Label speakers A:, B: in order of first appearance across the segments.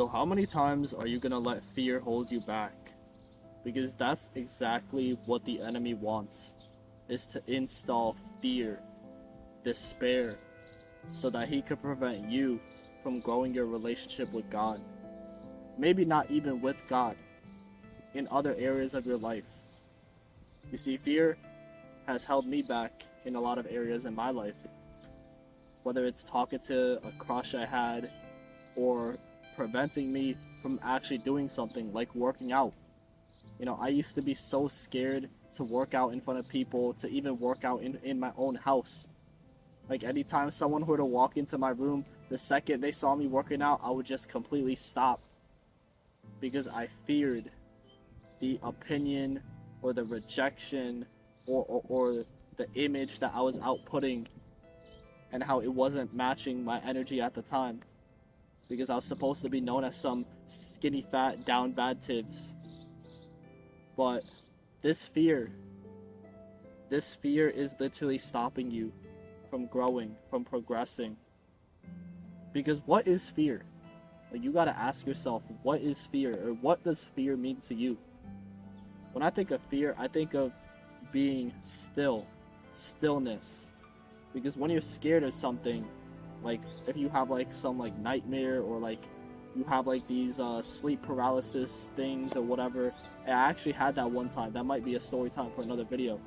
A: So how many times are you going to let fear hold you back? Because that's exactly what the enemy wants, is to install fear, despair, so that he could prevent you from growing your relationship with God. Maybe not even with God, in other areas of your life. You see, fear has held me back in a lot of areas in my life. Whether it's talking to a crush I had, or preventing me from actually doing something like working out. I used to be so scared to work out in front of people, to even work out in my own house. Like anytime someone were to walk into my room, the second they saw me working out, I would just completely stop because I feared the opinion or the rejection or the image that I was outputting and how it wasn't matching my energy at the time, because I was supposed to be known as some skinny fat down bad tips. But this fear is literally stopping you from growing, from progressing. Because what is fear? Like, you gotta ask yourself, what is fear, or what does fear mean to you? When I think of fear, I think of being still, stillness. Because when you're scared of something, like if you have like some like nightmare, or like you have like these sleep paralysis things or whatever. I actually had that one time. That might be a story time for another video.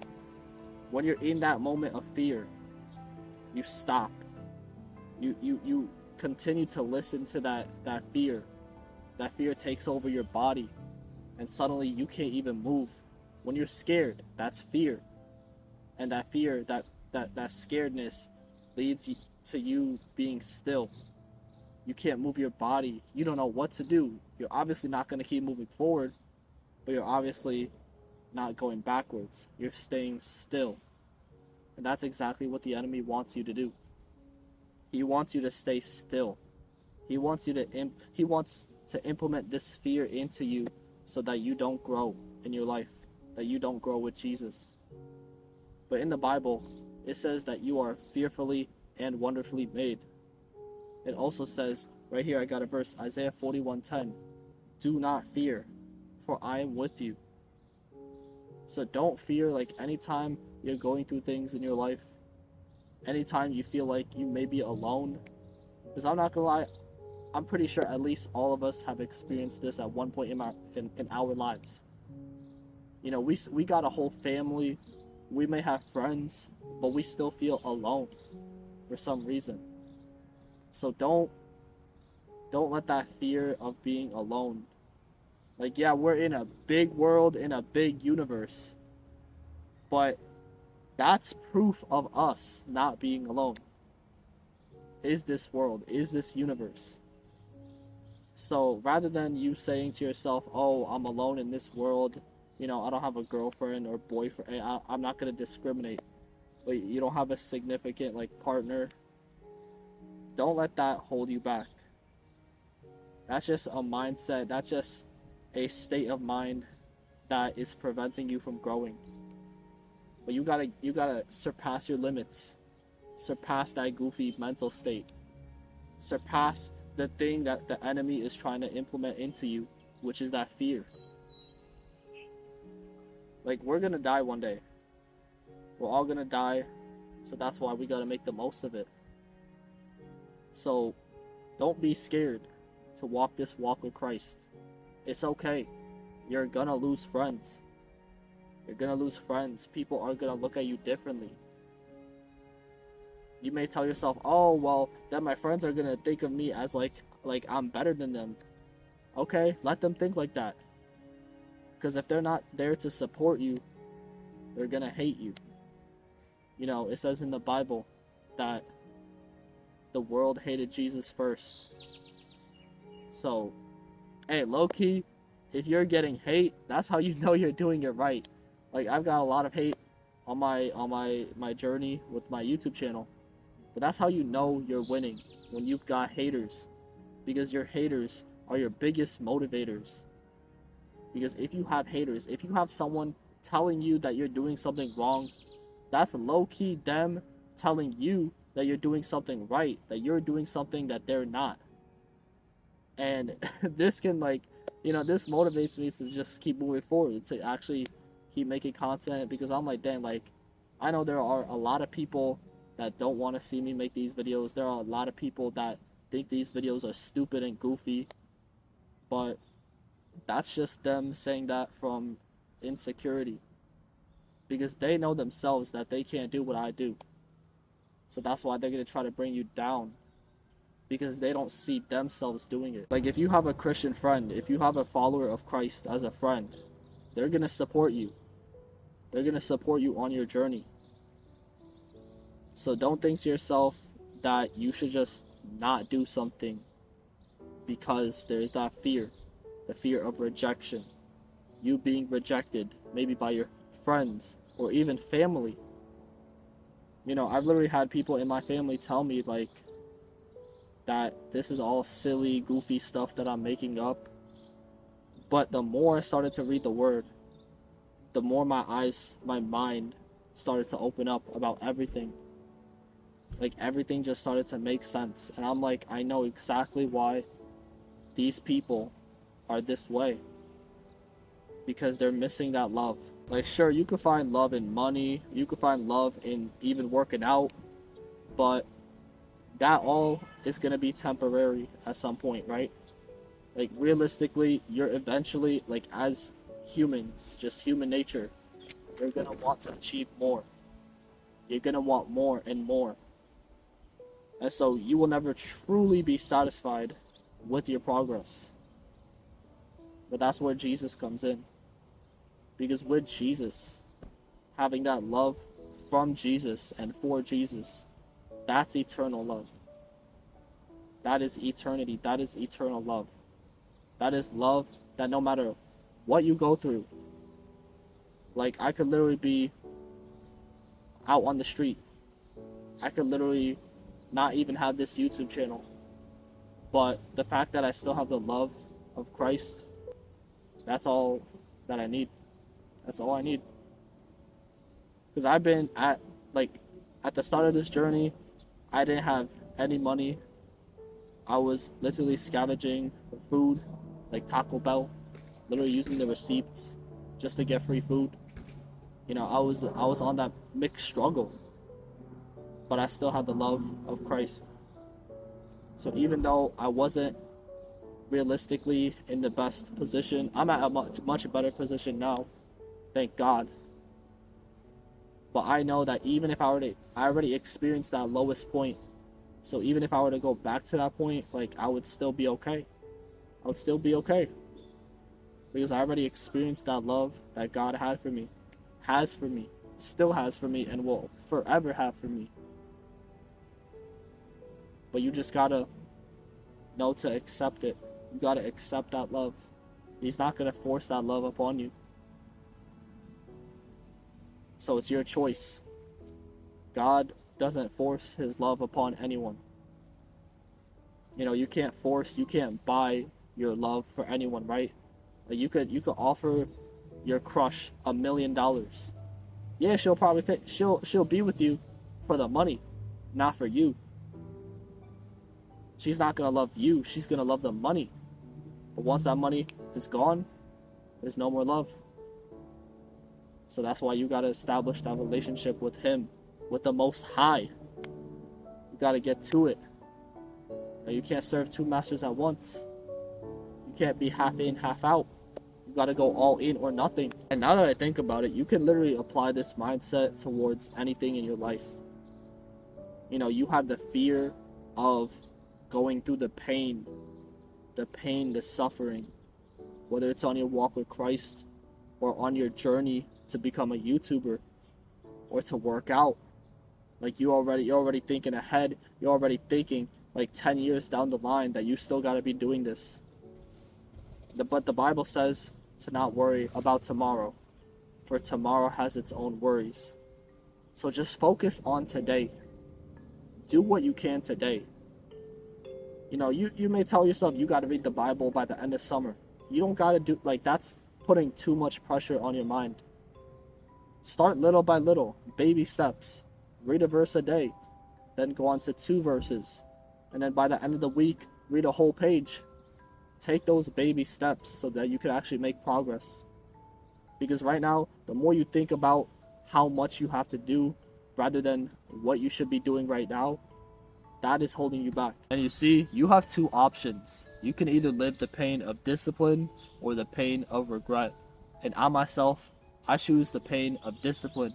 A: When you're in that moment of fear, you stop. You continue to listen to that fear. That fear takes over your body, and suddenly you can't even move. When you're scared, that's fear. And that fear, that scaredness leads to you being still. You can't move your body. You don't know what to do. You're obviously not going to keep moving forward, but you're obviously not going backwards. You're staying still. And that's exactly what the enemy wants you to do. He wants you to stay still. He wants to implement this fear into you so that you don't grow in your life, that you don't grow with Jesus. But in the Bible, it says that you are fearfully and wonderfully made. It also says, right here I got a verse, Isaiah 41:10, do not fear, for I am with you. So don't fear, like anytime you're going through things in your life, anytime you feel like you may be alone, because I'm not gonna lie, I'm pretty sure at least all of us have experienced this at one point in our lives. We got a whole family, we may have friends, but we still feel alone for some reason. So don't let that fear of being alone. Like, yeah, we're in a big world, in a big universe, but that's proof of us not being alone. Is this world, is this universe. So rather than you saying to yourself, oh, I'm alone in this world, I don't have a girlfriend or boyfriend, I'm not going to discriminate, but you don't have a significant like partner, don't let that hold you back. That's just a mindset, that's just a state of mind that is preventing you from growing. But you gotta surpass your limits, surpass that goofy mental state, surpass the thing that the enemy is trying to implement into you, which is that fear. Like, we're gonna die one day. We're all gonna die, so that's why we gotta make the most of it. So don't be scared to walk this walk with Christ. It's okay. You're gonna lose friends. You're gonna lose friends. People are gonna look at you differently. You may tell yourself, oh, well, then my friends are gonna think of me as like I'm better than them. Okay, let them think like that. Because if they're not there to support you, they're gonna hate you. It says in the Bible that the world hated Jesus first. So, hey, low-key, if you're getting hate, that's how you know you're doing it right. Like, I've got a lot of hate on my journey with my YouTube channel. But that's how you know you're winning, when you've got haters. Because your haters are your biggest motivators. Because if you have haters, if you have someone telling you that you're doing something wrong, that's low-key them telling you that you're doing something right, that you're doing something that they're not. And this can, like, this motivates me to just keep moving forward, to actually keep making content, because I'm like, damn, like, I know there are a lot of people that don't want to see me make these videos. There are a lot of people that think these videos are stupid and goofy, but that's just them saying that from insecurity, because they know themselves that they can't do what I do. So that's why they're going to try to bring you down, because they don't see themselves doing it. Like, if you have a Christian friend, if you have a follower of Christ as a friend, they're going to support you. They're going to support you on your journey. So don't think to yourself that you should just not do something because there's that fear, the fear of rejection. You being rejected, maybe by your friends or even family. I've literally had people in my family tell me, like, that this is all silly, goofy stuff that I'm making up. But the more I started to read the word, the more my mind started to open up about everything. Like, everything just started to make sense. And I'm like, I know exactly why these people are this way. Because they're missing that love. Like, sure, you could find love in money, you could find love in even working out, but that all is going to be temporary at some point, right? Like, realistically, you're eventually, like, as humans, just human nature, you're going to want to achieve more. You're going to want more and more. And so you will never truly be satisfied with your progress. But that's where Jesus comes in. Because with Jesus, having that love from Jesus and for Jesus, that's eternal love. That is eternity. That is eternal love. That is love that no matter what you go through, like, I could literally be out on the street. I could literally not even have this YouTube channel. But the fact that I still have the love of Christ, that's all that I need. That's all I need. Because I've been at the start of this journey, I didn't have any money. I was literally scavenging for food, like Taco Bell, literally using the receipts just to get free food. I was on that mixed struggle, but I still had the love of Christ. So even though I wasn't realistically in the best position, I'm at a much better position now, thank God. But I know that even if I already experienced that lowest point, so even if I were to go back to that point, like, I would still be okay. I would still be okay. Because I already experienced that love that God had for me, has for me, still has for me, and will forever have for me. But you just gotta know to accept it. You gotta accept that love. He's not gonna force that love upon you. So it's your choice. God doesn't force his love upon anyone. You can't buy your love for anyone, right? Like, you could offer your crush $1 million. Yeah, she'll probably she'll be with you for the money, not for you. She's not gonna love you, she's gonna love the money. But once that money is gone, there's no more love. So that's why you gotta establish that relationship with him, with the Most High. You gotta get to it. You can't serve two masters at once. You can't be half in, half out. You gotta go all in or nothing. And now that I think about it, you can literally apply this mindset towards anything in your life. You have the fear of going through the pain, the suffering, whether it's on your walk with Christ or on your journey to become a YouTuber or to work out. Like, you're already thinking ahead. You're already thinking like 10 years down the line that you still got to be doing this. But the Bible says to not worry about tomorrow, for tomorrow has its own worries. So just focus on today. Do what you can today. You may tell yourself you got to read the Bible by the end of summer. You don't got to do, like, that's putting too much pressure on your mind. Start little by little, baby steps. Read a verse a day, then go on to 2 verses. And then by the end of the week, read a whole page. take those baby steps so that you can actually make progress. Because right now, the more you think about how much you have to do rather than what you should be doing right now, that is holding you back. And you see, you have two options. You can either live the pain of discipline or the pain of regret. And I myself, I choose the pain of discipline,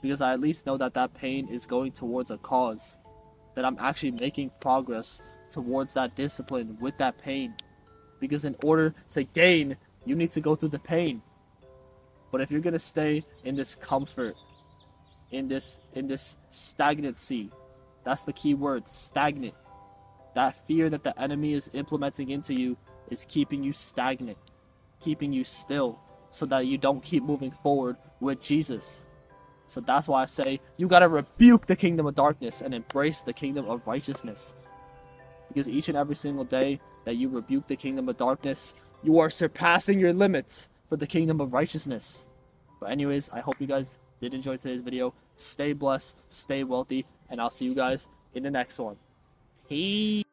A: because I at least know that that pain is going towards a cause, that I'm actually making progress towards that discipline with that pain. Because in order to gain, you need to go through the pain. But if you're gonna stay in this comfort, in this stagnancy, that's the key word, stagnant. That fear that the enemy is implementing into you is keeping you stagnant, keeping you still, so that you don't keep moving forward with Jesus. So that's why I say you gotta rebuke the kingdom of darkness and embrace the kingdom of righteousness. Because each and every single day that you rebuke the kingdom of darkness, you are surpassing your limits for the kingdom of righteousness. But anyways, I hope you guys did enjoy today's video. Stay blessed, stay wealthy, and I'll see you guys in the next one. Peace.